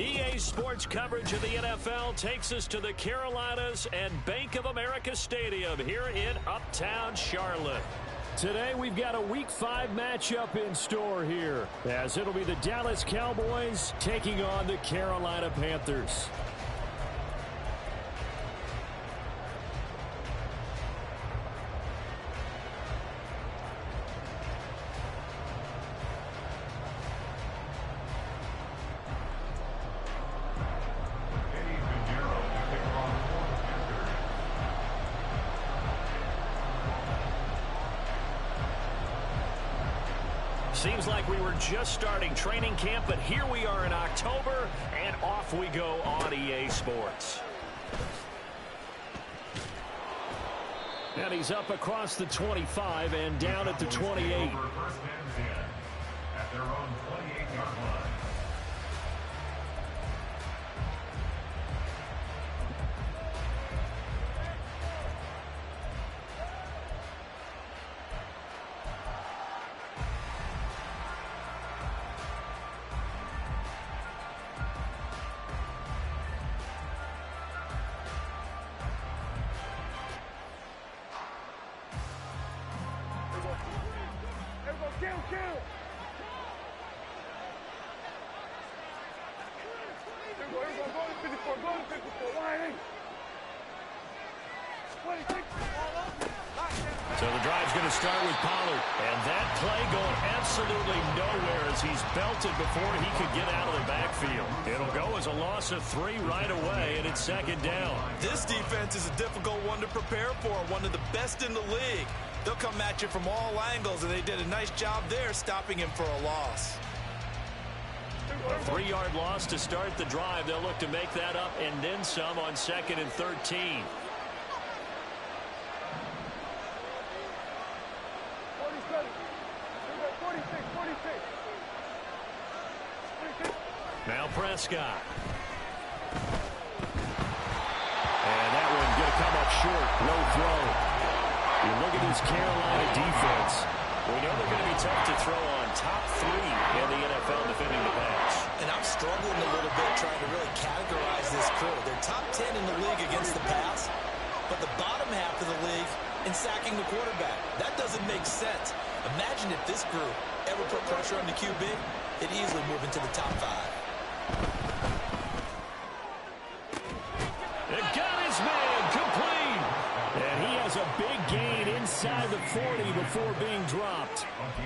EA Sports coverage of the NFL takes us to the Carolinas and Bank of America Stadium here in Uptown Charlotte. Today we've got a Week 5 matchup in store here, as it'll be the Dallas Cowboys taking on the Carolina Panthers. Seems like we were just starting training camp, but here we are in October, and off we go on EA Sports. And he's up across the 25 and down at the 28. First man is in at their own 28-yard line. So the drive's going to start with Pollard. And that play going absolutely nowhere as he's belted before he could get out of the backfield. It'll go as a loss of 3 right away, and it's second down. This defense is a difficult one to prepare for, one of the best in the league. They'll come at you from all angles, and they did a nice job there stopping him for a loss. A 3-yard loss to start the drive. They'll look to make that up and then some on 2nd and 13. Now Prescott. And that one going to come up short. Low throw. You look at this Carolina defense. We know they're going to be tough to throw on. Top 3 in the NFL defending the pass. And I'm struggling a little bit trying to really categorize this crew. They're top 10 in the league against the pass, but the bottom half of the league in sacking the quarterback. That doesn't make sense. Imagine if this group ever put pressure on the QB, they'd easily move into the top 5. It got his man complete. And he has a big gain inside the 40 before being dropped.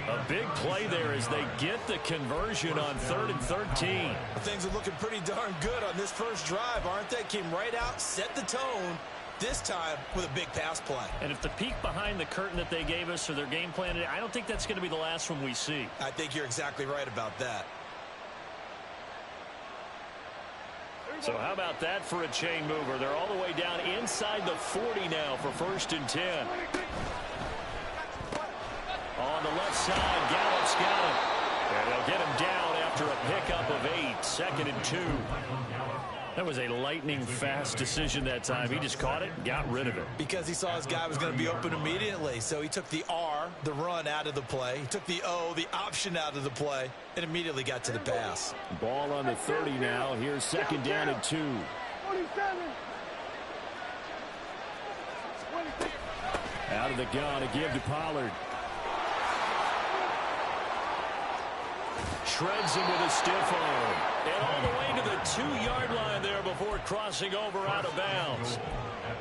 A big play there as they get the conversion on 3rd and 13. Things are looking pretty darn good on this first drive, aren't they? Came right out, set the tone, this time with a big pass play. And if the peek behind the curtain that they gave us or their game plan, I don't think that's going to be the last one we see. I think you're exactly right about that. So how about that for a chain mover? They're all the way down inside the 40 now for 1st and 10. On the left side, Gallup's got him. And they'll get him down after a pickup of 8, 2nd and 2. That was a lightning-fast decision that time. He just caught it and got rid of it. Because he saw his guy was going to be open immediately. So he took the R, the run, out of the play. He took the O, the option, out of the play, and immediately got to the pass. Ball on the 30 now. Here's 2nd down and 2. Out of the gun, a give to Pollard. Shreds him with a stiff arm. And all the way to the 2-yard line there before crossing over out of bounds.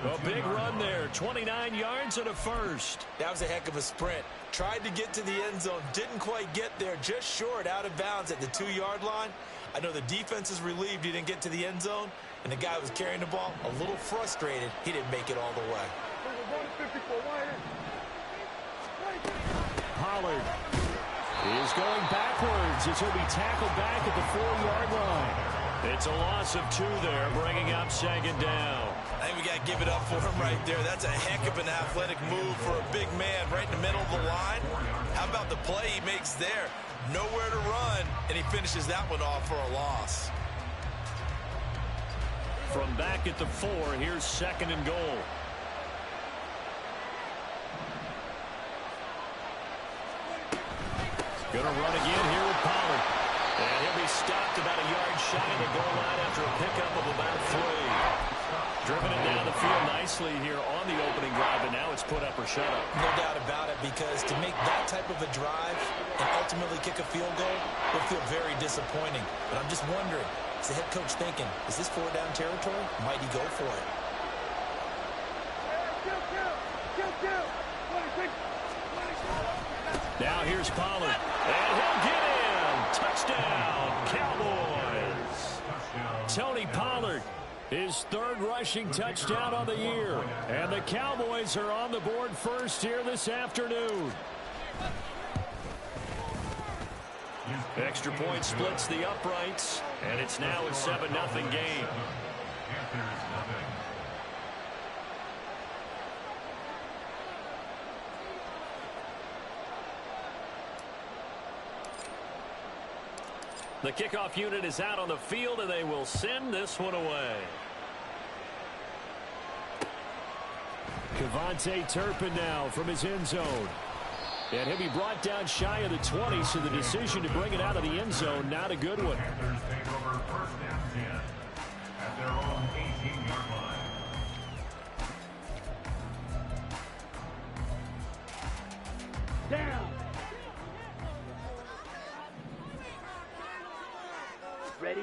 A big run there, 29 yards and a first. That was a heck of a sprint. Tried to get to the end zone, didn't quite get there, just short out of bounds at the 2-yard line. I know the defense is relieved he didn't get to the end zone, and the guy who was carrying the ball, a little frustrated, he didn't make it all the way. Pollard is going backwards as he'll be tackled back at the 4-yard line. It's a loss of 2 there, bringing up 2nd down. I think we got to give it up for him right there. That's a heck of an athletic move for a big man right in the middle of the line. How about the play he makes there? Nowhere to run, and he finishes that one off for a loss. From back at the 4, here's 2nd and goal. Going to run again here with Pollard. And he'll be stopped about a yard shy of the goal line after a pickup of about 3. Driven it down the field nicely here on the opening drive, and now it's put up or shut up. No doubt about it, because to make that type of a drive and ultimately kick a field goal would feel very disappointing. But I'm just wondering, is the head coach thinking, is this 4-down territory? Might he go for it? Now here's Pollard, and he'll get in. Touchdown, Cowboys. Tony Pollard, his 3rd rushing touchdown on the year. And the Cowboys are on the board first here this afternoon. Extra point splits the uprights, and it's now a 7-0 game. The kickoff unit is out on the field, and they will send this one away. Kevontae Turpin now from his end zone. And he'll be brought down shy of the 20, so the decision to bring it out of the end zone, not a good one. Panthers take over 1st and 10 at their own 18-yard line. Down. Ready?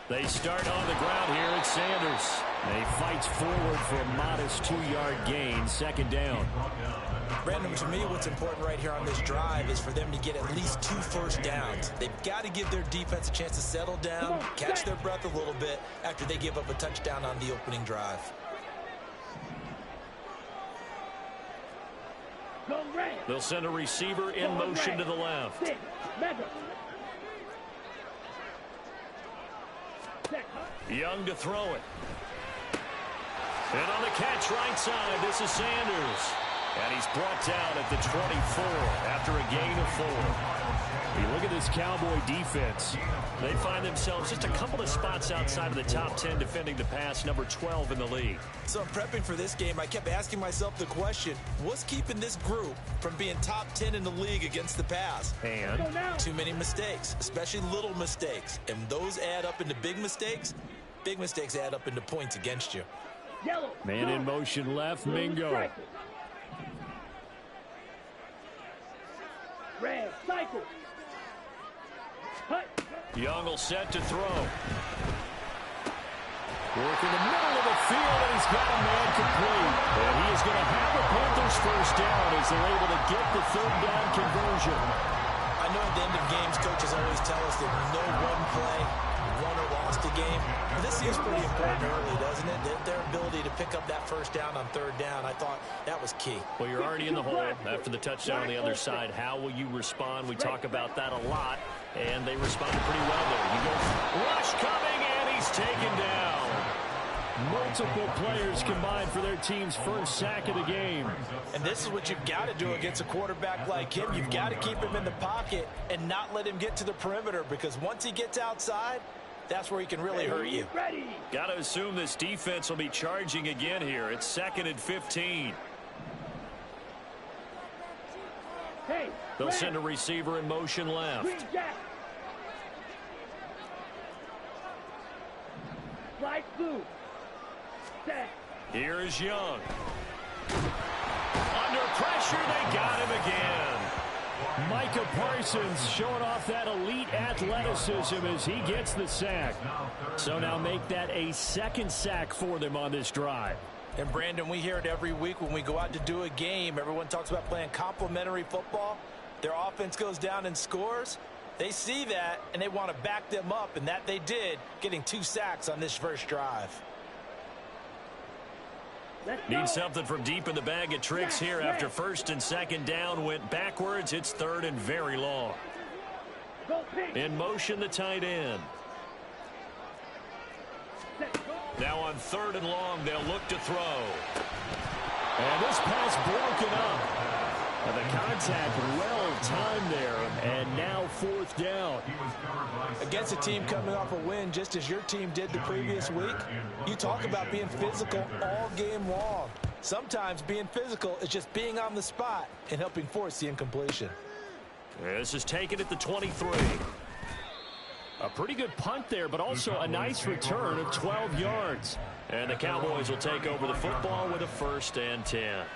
They start on the ground here at Sanders. They fight forward for a modest 2-yard gain, 2nd down. Brandon, to me, what's important right here on this drive is for them to get at least 2 first downs. They've got to give their defense a chance to settle down, catch their breath a little bit after they give up a touchdown on the opening drive. They'll send a receiver in motion to the left. Young to throw it. And on the catch right side, this is Sanders. And he's brought down at the 24 after a gain of 4. You look at this Cowboy defense. They find themselves just a couple of spots outside of the top 10 defending the pass, number 12 in the league. So in prepping for this game, I kept asking myself the question, what's keeping this group from being top 10 in the league against the pass? And too many mistakes, especially little mistakes. And those add up into big mistakes. Big mistakes add up into points against you. Man in motion left, Mingo. Red, cycle. Young will set to throw. Work in the middle of the field, and he's got a man complete. And he is going to have the Panthers first down as they're able to get the 3rd down conversion. I know at the end of games, coaches always tell us that no one play won or lost a game. But this seems pretty important early, doesn't it? Their ability to pick up that first down on 3rd down, I thought that was key. Well, you're already in the hole after the touchdown on the other side. How will you respond? We talk about that a lot, and they responded pretty well there. You go, rush coming, and he's taken down. Multiple players combined for their team's first sack of the game. And this is what you've got to do against a quarterback like him. You've got to keep him in the pocket and not let him get to the perimeter, because once he gets outside, that's where he can really hurt you. Got to assume this defense will be charging again here. It's 2nd and 15. They'll send a receiver in motion left. Slide through. Here is Young. Under pressure, they got him again. Micah Parsons showing off that elite athleticism as he gets the sack. So now make that a 2nd sack for them on this drive. And Brandon, we hear it every week when we go out to do a game. Everyone talks about playing complementary football. Their offense goes down and scores. They see that, and they want to back them up, and that they did, getting 2 sacks on this first drive. Need something from deep in the bag of tricks here after 1st and 2nd down went backwards. It's 3rd and very long. In motion, the tight end. Now on 3rd and long, they'll look to throw. And this pass broken up. And the contact well timed there, and now 4th down. Against a team coming off a win just as your team did the previous week, you talk about being physical all game long. Sometimes being physical is just being on the spot and helping force the incompletion. This is taken at the 23. A pretty good punt there, but also a nice return of 12 yards. And the Cowboys will take over the football with a 1st and 10.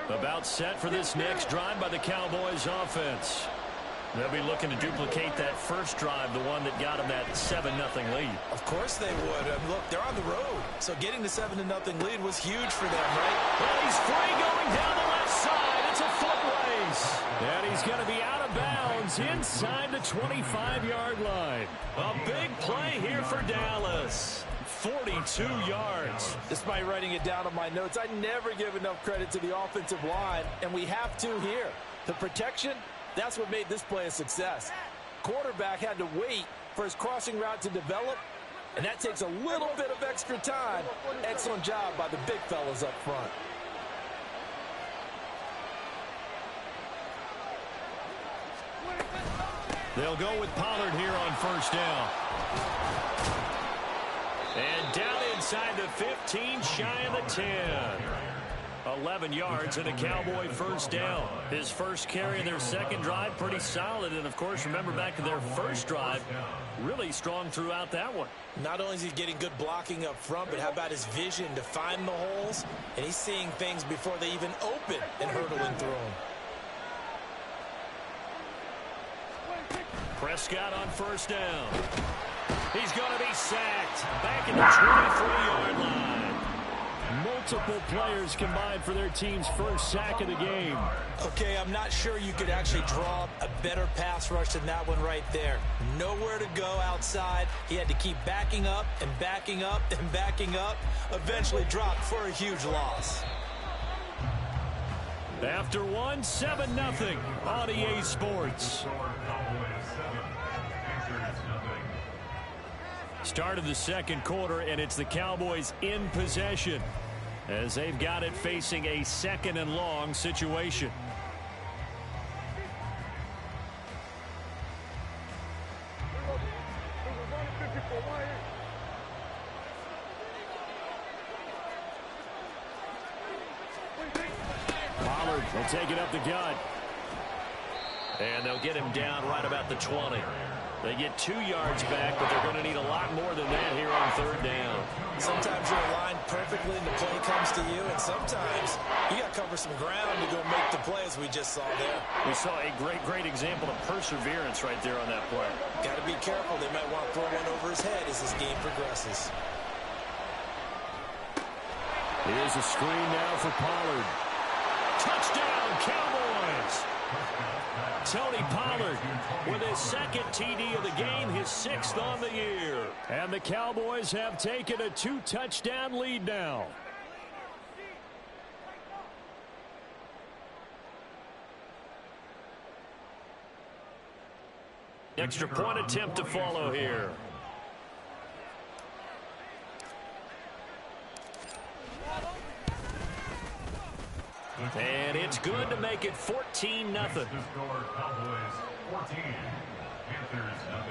About set for this next drive by the Cowboys offense. They'll be looking to duplicate that first drive, the one that got them that 7-0 lead. Of course they would. Look, they're on the road, so getting the 7-0 lead was huge for them, right? Well, he's free going down the left side. It's a foot race. And he's going to be out of bounds inside the 25-yard line. A big play here for Dallas. 42 yards. Despite writing it down on my notes, I never give enough credit to the offensive line, and we have to here. The protection, that's what made this play a success. Quarterback had to wait for his crossing route to develop, and that takes a little bit of extra time. Excellent job by the big fellas up front. They'll go with Pollard here on 1st down. And down inside the 15, shy of the 10. 11 yards and a Cowboy 1st down. His first carry in their second drive, pretty solid. And, of course, remember back to their first drive, really strong throughout that one. Not only is he getting good blocking up front, but how about his vision to find the holes? And he's seeing things before they even open and hurdling through them. Prescott on 1st down. He's going to be sacked back in the 23-yard line. Multiple players combined for their team's first sack of the game. Okay, I'm not sure you could actually draw up a better pass rush than that one right there. Nowhere to go outside. He had to keep backing up and backing up and backing up. Eventually dropped for a huge loss. After 7-0 on EA Sports. Start of the second quarter, and it's the Cowboys in possession as they've got it facing a 2nd and long situation. Pollard will take it up the gut. And they'll get him down right about the 20. They get 2 yards back, but they're going to need a lot more than that here on 3rd down. Sometimes you're aligned perfectly and the play comes to you, and sometimes you got to cover some ground to go make the play, as we just saw there. We saw a great example of perseverance right there on that play. Got to be careful. They might want to throw one over his head as this game progresses. Here's a screen now for Pollard. Touchdown, Cowboys! Tony Pollard with his 2nd TD of the game, his 6th on the year. And the Cowboys have taken a 2-touchdown lead now. Extra point attempt to follow here. And it's good to make it 14-0. Cowboys 14, Panthers 0.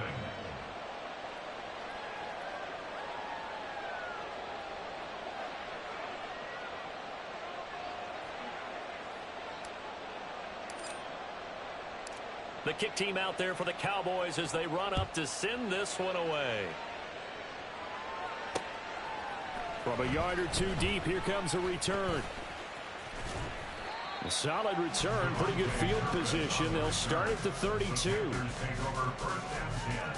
The kick team out there for the Cowboys as they run up to send this one away. From a yard or two deep, here comes a return. A solid return, pretty good field position. They'll start at the 32. Take over 1st and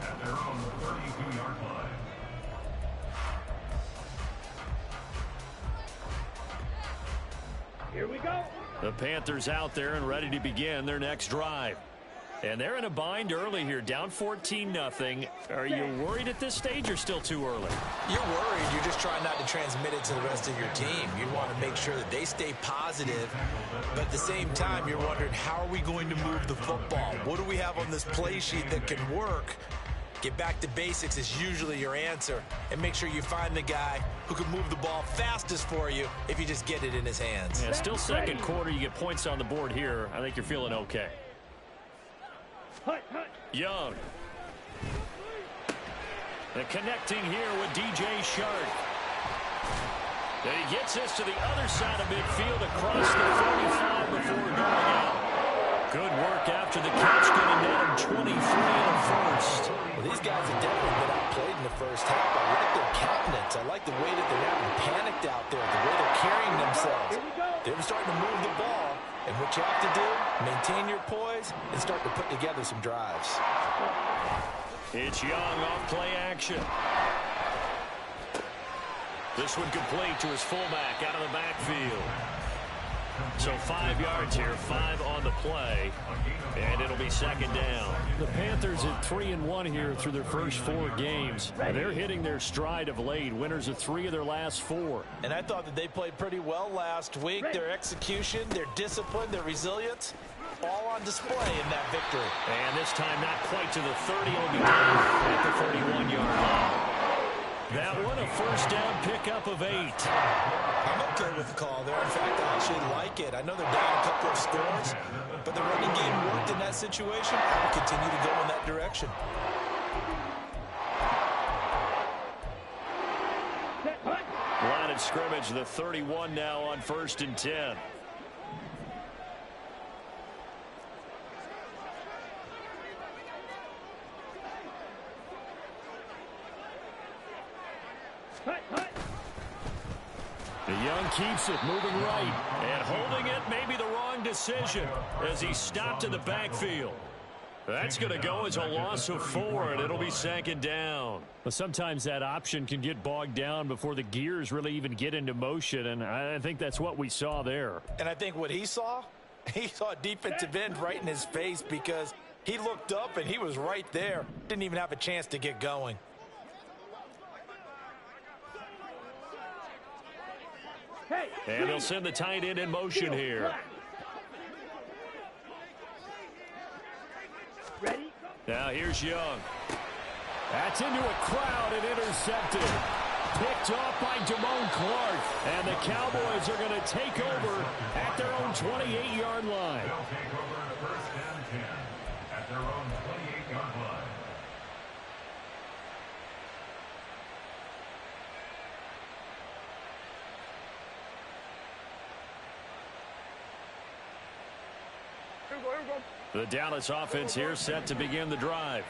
10 at their own 32-yard line. Here we go. The Panthers out there and ready to begin their next drive. And they're in a bind early here, down 14-0. Are you worried at this stage or still too early? You're worried. You're just trying not to transmit it to the rest of your team. You want to make sure that they stay positive. But at the same time, you're wondering, how are we going to move the football? What do we have on this play sheet that can work? Get back to basics is usually your answer. And make sure you find the guy who can move the ball fastest for you if you just get it in his hands. Yeah, still second quarter. You get points on the board here. I think you're feeling okay. Young. And connecting here with DJ Shark. And he gets this to the other side of midfield across the 45 before going out. Good work after the catch, getting down 23 in the first. Well, these guys have definitely been outplayed in the first half. I like their countenance. I like the way that they're not panicked out there, the way they're carrying themselves. They're starting to move the ball. And what you have to do, maintain your poise and start to put together some drives. It's Young off play action. This one complete to his fullback out of the backfield. So 5 yards here, 5 on the play, and it'll be second down. The Panthers at 3-1 here through their first 4 games. They're hitting their stride of late, winners of 3 of their last 4. And I thought that they played pretty well last week. Their execution, their discipline, their resilience, all on display in that victory. And this time not quite to the 30, it'll be down at the 31-yard line. That one a first down pickup of 8. I'm okay with the call there. In fact, I actually like it. I know they're down a couple of scores, but the running game worked in that situation. I will continue to go in that direction. Line of scrimmage, the 31 now on 1st and 10. The Young keeps it, moving right, and holding it, maybe the wrong decision as he stopped in the backfield. That's going to go as a loss of 4, and it'll be second down. But sometimes that option can get bogged down before the gears really even get into motion, and I think that's what we saw there. And I think what he saw a defensive end right in his face because he looked up and he was right there. Didn't even have a chance to get going. And they'll send the tight end in motion here. Ready? Now here's Young. That's into a crowd and intercepted. Picked off by Damone Clark. And the Cowboys are going to take over at their own 28-yard line. They'll take over first and 10 at their own 28-yard line. The Dallas offense here set to begin the drive.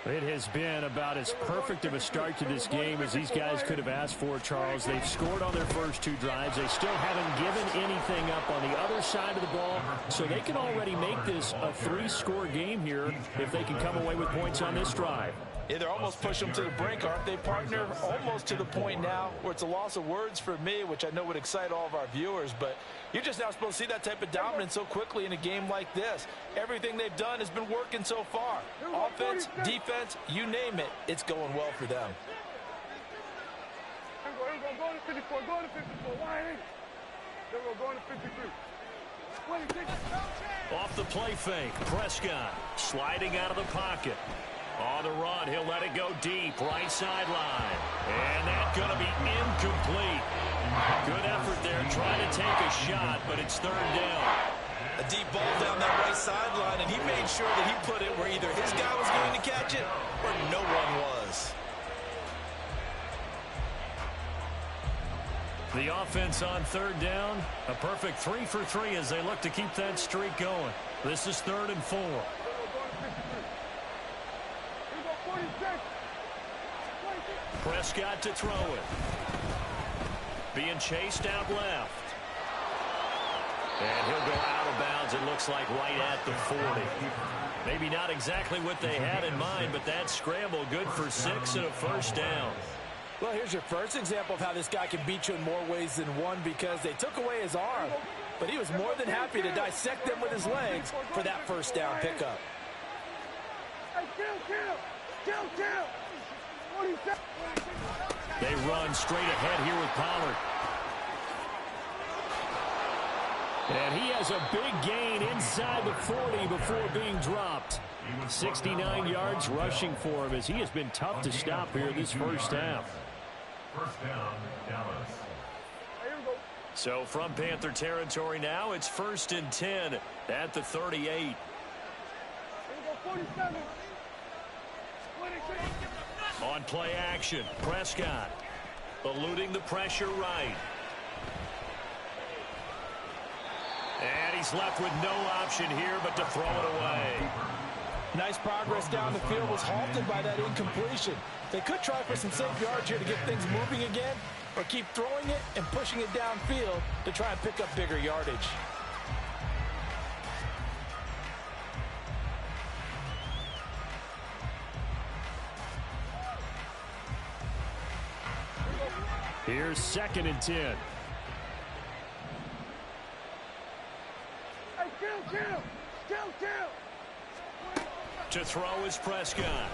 It has been about as perfect of a start to this game as these guys could have asked for, Charles. They've scored on their first 2 drives. They still haven't given anything up on the other side of the ball, so they can already make this a 3-score game here if they can come away with points on this drive. Yeah, they're almost pushing them to the brink, aren't they, partner? Almost to the point now where it's a loss of words for me, which I know would excite all of our viewers, but you're just not supposed to see that type of dominance so quickly in a game like this. Everything they've done has been working so far. Offense, defense, you name it, it's going well for them. Go to 54, go to 54, line in. Go to 53. Off the play fake, Prescott sliding out of the pocket. On the run, he'll let it go deep, right sideline. And that's going to be incomplete. Good effort there, trying to take a shot, but it's 3rd down. A deep ball down that right sideline, and he made sure that he put it where either his guy was going to catch it or no one was. The offense on 3rd down, a perfect 3 for 3 as they look to keep that streak going. This is 3rd and 4. Prescott to throw it. Being chased out left. And he'll go out of bounds, it looks like, right at the 40. Maybe not exactly what they had in mind, but that scramble good for 6 and a first down. Well, here's your first example of how this guy can beat you in more ways than one because they took away his arm, but he was more than happy to dissect them with his legs for that first down pickup. They run straight ahead here with Pollard. And he has a big gain inside the 40 before being dropped. 69 yards rushing for him as he has been tough to stop here this first half. First down, Dallas. So from Panther territory now, it's 1st and 10 at the 38. On play action, Prescott eluding the pressure right. And he's left with no option here but to throw it away. Nice progress down the field, was halted by that incompletion. They could try for some safe yards here to get things moving again, or keep throwing it and pushing it downfield to try and pick up bigger yardage. Here's 2nd and 10. Hey, chill. To throw is Prescott.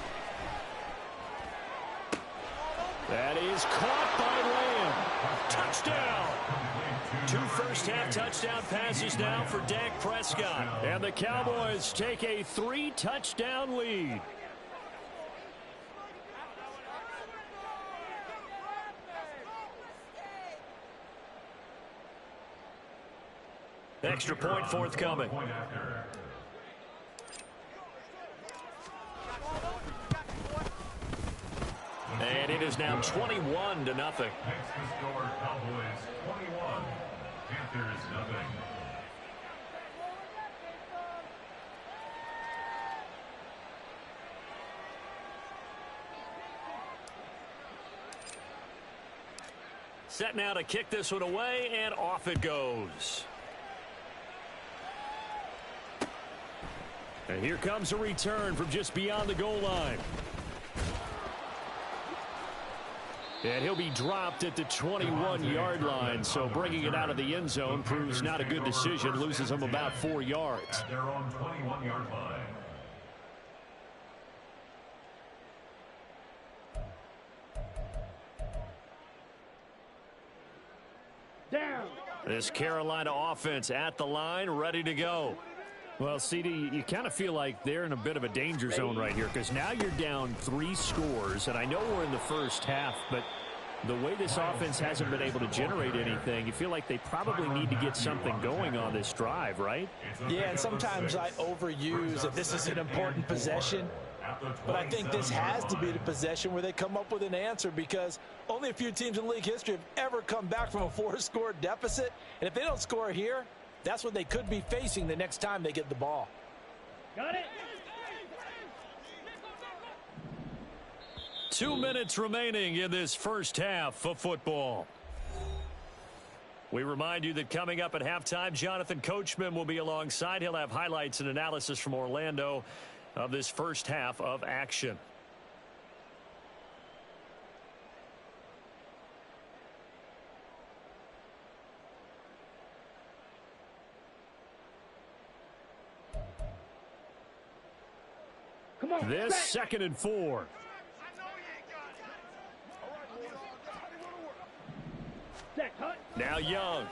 That is caught by Lamb. Touchdown! 2 first-half touchdown passes now for Dak Prescott. And the Cowboys take a 3-touchdown lead. Extra point forthcoming. And it is now 21-0. Next to score, Cowboys 21, Panthers nothing. Set now to kick this one away, and off it goes. And here comes a return from just beyond the goal line. And he'll be dropped at the 21-yard line, so bringing it out of the end zone proves not a good decision, loses him about 4 yards. At their own 21-yard line. Down. This Carolina offense at the line, ready to go. Well, CD, you kind of feel like they're in a bit of a danger zone right here because now you're down 3 scores, and I know we're in the first half, but the way this offense hasn't been able to generate anything, you feel like they probably need to get something going on this drive, right? Yeah, and sometimes I overuse that this is an important possession, but I think this has to be the possession where they come up with an answer because only a few teams in league history have ever come back from a 4-score deficit, and if they don't score here, that's what they could be facing the next time they get the ball. Got it. 2 minutes remaining in this first half of football. We remind you that coming up at halftime, Jonathan Coachman will be alongside. He'll have highlights and analysis from Orlando of this first half of action. Come on. This set. 2nd and 4. Set, cut. Now Young.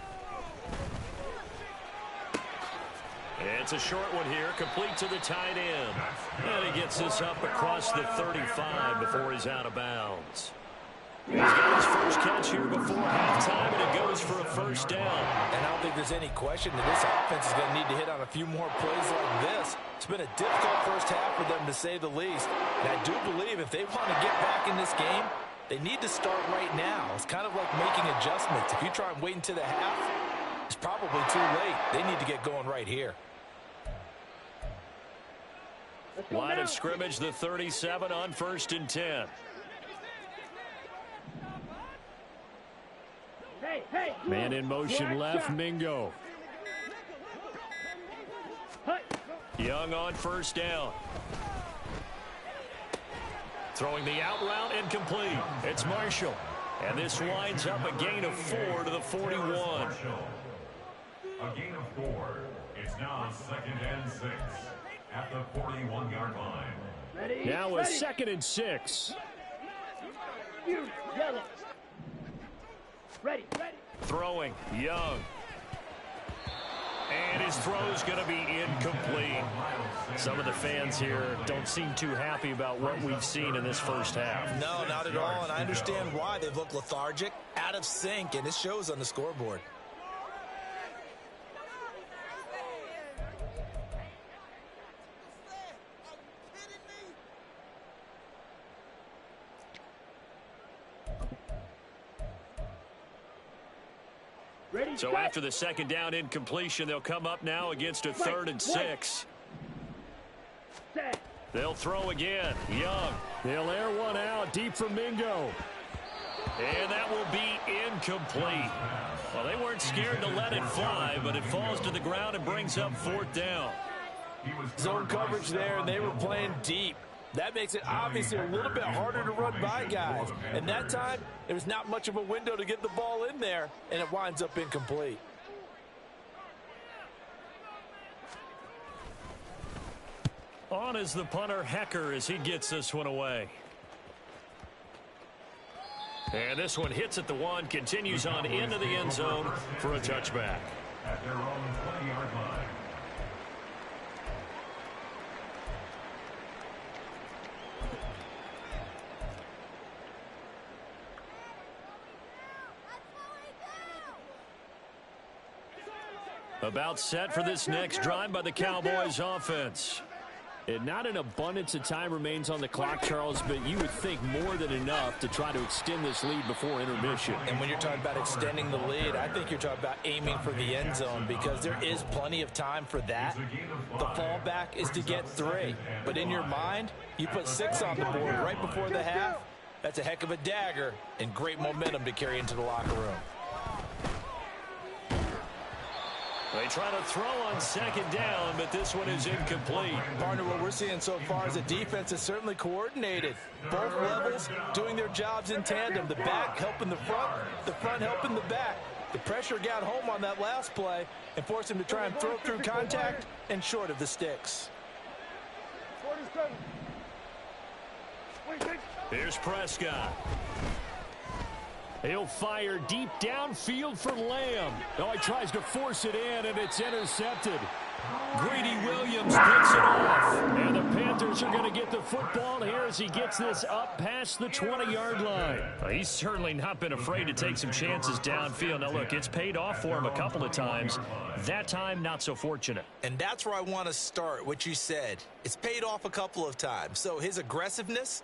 It's a short one here, complete to the tight end. And he gets this up across the 35 before he's out of bounds. He's got his first catch here before halftime, and it goes for a first down. And I don't think there's any question that this offense is going to need to hit on a few more plays like this. It's been a difficult first half for them, to say the least. And I do believe if they want to get back in this game, they need to start right now. It's kind of like making adjustments. If you try and wait until the half, it's probably too late. They need to get going right here. Line of scrimmage, the 37 on 1st and 10. Hey, Man in motion left, Mingo. Young on first down. Throwing the out route incomplete. It's Marshall. And this winds up a gain of 4 to the 41. A gain of 4. It's now 2nd and 6 at the 41-yard line. Ready, now a ready. 2nd and 6. You yellow. Ready. Throwing, Young. And his throw's going to be incomplete. Some of the fans here don't seem too happy about what we've seen in this first half. No, not at all, and I understand why. They've looked lethargic, out of sync, and it shows on the scoreboard. Ready, So set. after the second down incompletion, they'll come up now against a 3rd and 6. Set. They'll throw again. Young. They'll air one out deep from Mingo. And that will be incomplete. Well, they weren't scared to let it fly, but it falls to the ground and brings up 4th down. Zone coverage there, and they were playing deep. That makes it obviously a little bit harder to run by guys. And that time, there was not much of a window to get the ball in there, and it winds up incomplete. On is the punter, Hecker, as he gets this one away. And this one hits at the 1, continues on into the end zone for a touchback. At their own 20-yard line. About set for this next drive by the Cowboys offense. And not an abundance of time remains on the clock, Charles, but you would think more than enough to try to extend this lead before intermission. And when you're talking about extending the lead, I think you're talking about aiming for the end zone because there is plenty of time for that. The fallback is to get 3. But in your mind, you put 6 on the board right before the half. That's a heck of a dagger and great momentum to carry into the locker room. They try to throw on 2nd down, but this one is incomplete. Partner, what we're seeing so far is the defense is certainly coordinated. Both levels doing their jobs in tandem. The back helping the front helping the back. The pressure got home on that last play and forced him to try and throw through contact and short of the sticks. 47. Here's Prescott. He'll fire deep downfield for Lamb. Oh, he tries to force it in, and it's intercepted. Greedy Williams picks it off. And the Panthers are going to get the football here as he gets this up past the 20-yard line. He's certainly not been afraid to take some chances downfield. Now, look, it's paid off for him a couple of times. That time, not so fortunate. And that's where I want to start, what you said. It's paid off a couple of times. So his aggressiveness,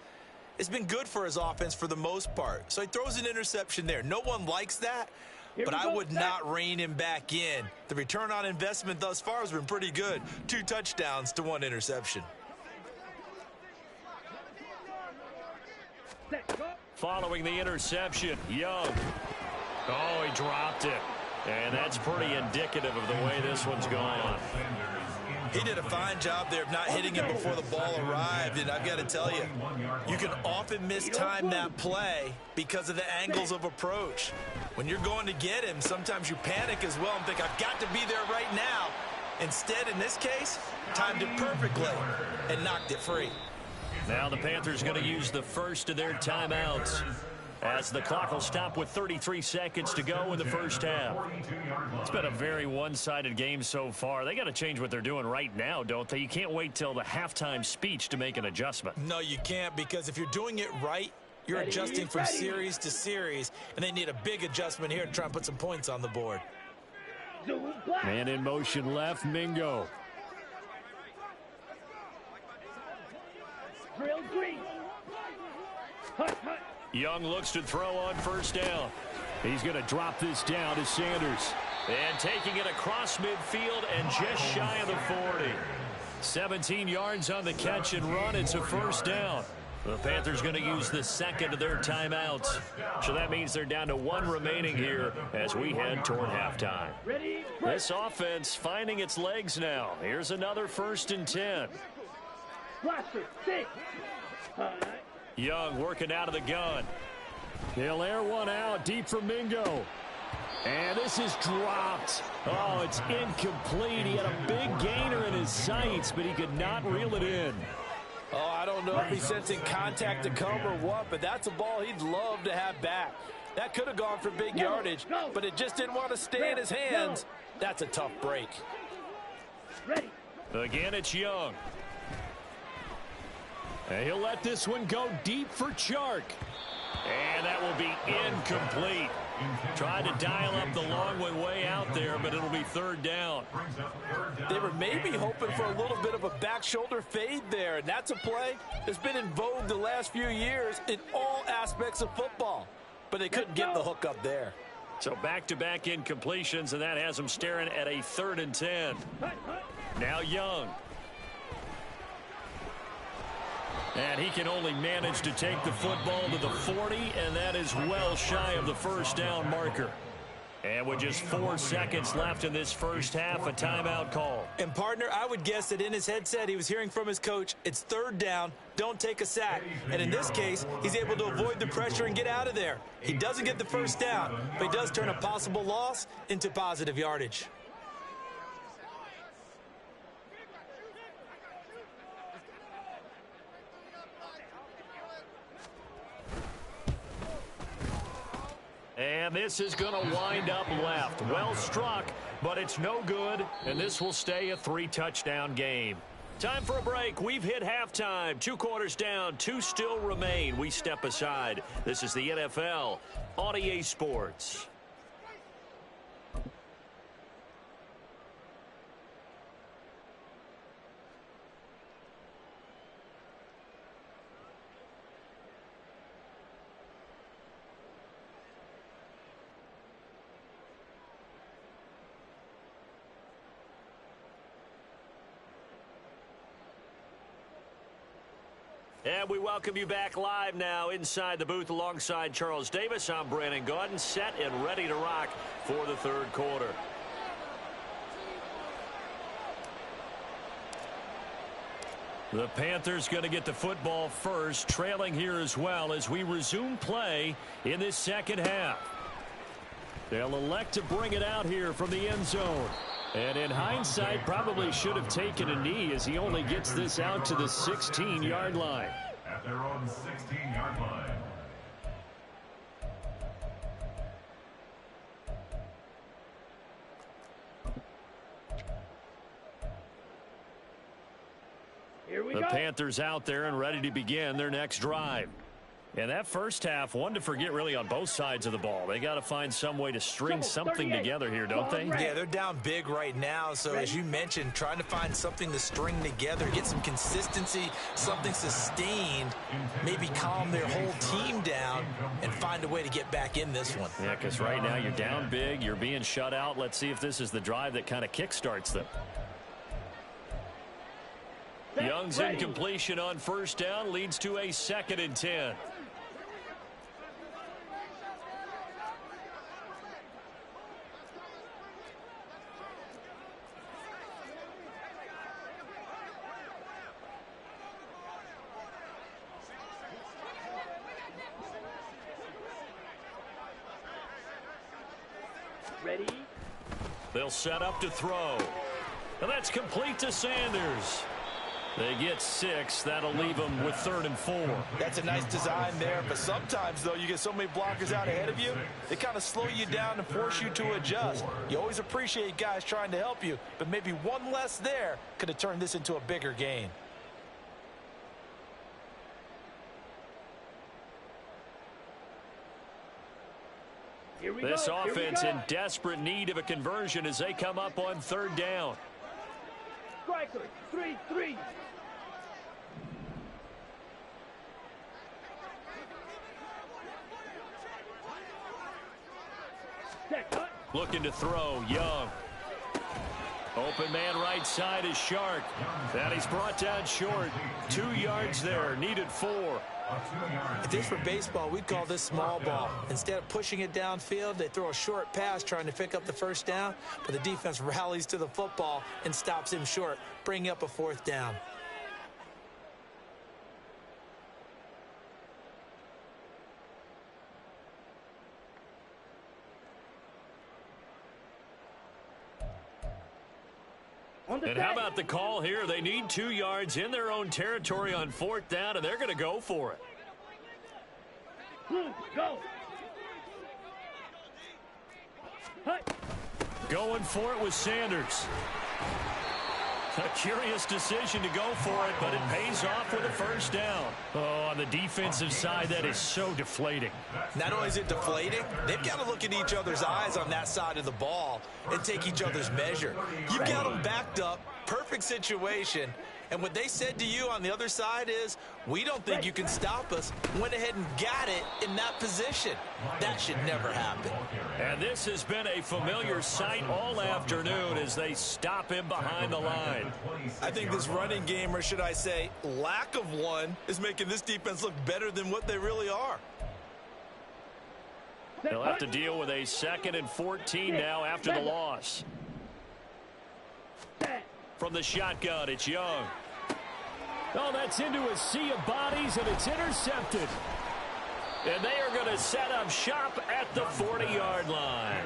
it's been good for his offense for the most part. So he throws an interception there. No one likes that, but I would not rein him back in. The return on investment thus far has been pretty good. 2 touchdowns to 1 interception. Following the interception, Young. Oh, he dropped it. And that's pretty indicative of the way this one's gone. He did a fine job there of not hitting him before the ball arrived, and I've got to tell you, you can often mistime that play because of the angles of approach. When you're going to get him, sometimes you panic as well and think, I've got to be there right now. Instead, in this case, timed it perfectly and knocked it free. Now the Panthers going to use the first of their timeouts as the clock will stop with 33 seconds to go in the first half. It's been a very one-sided game so far. They got to change what they're doing right now, don't they? You can't wait till the halftime speech to make an adjustment. No, you can't, because if you're doing it right, you're adjusting from series to series, and they need a big adjustment here to try and put some points on the board. Man in motion left, Mingo. Drill green. Hut, hut. Young looks to throw on first down. He's going to drop this down to Sanders. And taking it across midfield and just shy of the 40. 17 yards on the catch and run. It's a first down. The Panthers going to use the second of their timeouts. So that means they're down to 1 remaining here as we head toward halftime. Ready, This offense finding its legs now. Here's another 1st and 10. blaster, 6. Young working out of the gun. He'll air one out deep for Mingo. And this is dropped. Oh, it's incomplete. He had a big gainer in his sights, but he could not reel it in. Oh, I don't know if he's sensing contact to come or what, but that's a ball he'd love to have back. That could have gone for big yardage, but it just didn't want to stay in his hands. That's a tough break. Ready. Again, it's Young. And he'll let this one go deep for Chark. And that will be incomplete. Tried to dial up the long way out there, but it'll be 3rd down. They were maybe hoping for a little bit of a back shoulder fade there, and that's a play that's been in vogue the last few years in all aspects of football. But they couldn't get the hook up there. So back-to-back incompletions, and that has him staring at a 3rd and 10. Now Young. And he can only manage to take the football to the 40, and that is well shy of the first down marker. And with just 4 seconds left in this first half, a timeout call. And, partner, I would guess that in his headset he was hearing from his coach, it's 3rd down, don't take a sack. And in this case, he's able to avoid the pressure and get out of there. He doesn't get the first down, but he does turn a possible loss into positive yardage. And this is going to wind up left. Well struck, but it's no good, and this will stay a 3-touchdown game. Time for a break. We've hit halftime. 2 quarters down, 2 still remain. We step aside. This is the NFL on EA Sports. And we welcome you back live now inside the booth alongside Charles Davis. I'm Brandon Gaudin, set and ready to rock for the 3rd quarter. The Panthers going to get the football first, trailing here as well as we resume play in this second half. They'll elect to bring it out here from the end zone. And in hindsight, probably should have taken a knee as he only gets this out to the 16-yard line. At their own 16-yard line. Here we The go. Panthers out there and ready to begin their next drive. And that first half, one to forget really on both sides of the ball. They got to find some way to string something together here, don't they? Yeah, they're down big right now. So as you mentioned, trying to find something to string together, get some consistency, something sustained, maybe calm their whole team down and find a way to get back in this one. Yeah, because right now you're down big, you're being shut out. Let's see if this is the drive that kind of kickstarts them. Young's incompletion on first down leads to a 2nd and 10. Ready? They'll set up to throw. And that's complete to Sanders. They get 6. That'll leave them with 3rd and 4. That's a nice design there, but sometimes, though, you get so many blockers out ahead of you, they kind of slow you down and force you to adjust. You always appreciate guys trying to help you, but maybe one less there could have turned this into a bigger gain. This offense in desperate need of a conversion as they come up on 3rd down. Striker, 3-3. Looking to throw, Young. Open man right side is Shark. And he's brought down short. 2 yards there, needed 4. If this were baseball, we'd call this small ball. Instead of pushing it downfield, they throw a short pass trying to pick up the first down, but the defense rallies to the football and stops him short, bringing up a 4th down. And how about the call here? They need 2 yards in their own territory on 4th down, and they're going to go for it. Go. Going for it with Sanders. A curious decision to go for it, but it pays off with a first down. Oh, on the defensive side, that is so deflating. Not only is it deflating, they've got to look in each other's eyes on that side of the ball and take each other's measure. You've got them backed up, perfect situation, And what they said to you on the other side is, we don't think you can stop us. Went ahead and got it in that position. That should never happen. And this has been a familiar sight all afternoon as they stop him behind the line. I think this running game, or should I say lack of one, is making this defense look better than what they really are. They'll have to deal with a 2nd and 14 now after the loss. From the shotgun, it's Young. Oh, that's into a sea of bodies, and it's intercepted. And they are going to set up shop at the 40-yard line.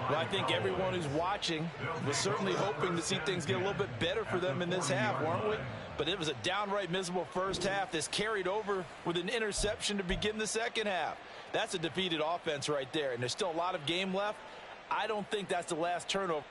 Well, I think everyone who's watching was certainly hoping to see things get a little bit better for them in this half, weren't we? But it was a downright miserable first half. This carried over with an interception to begin the second half. That's a defeated offense right there, and there's still a lot of game left. I don't think that's the last turnover.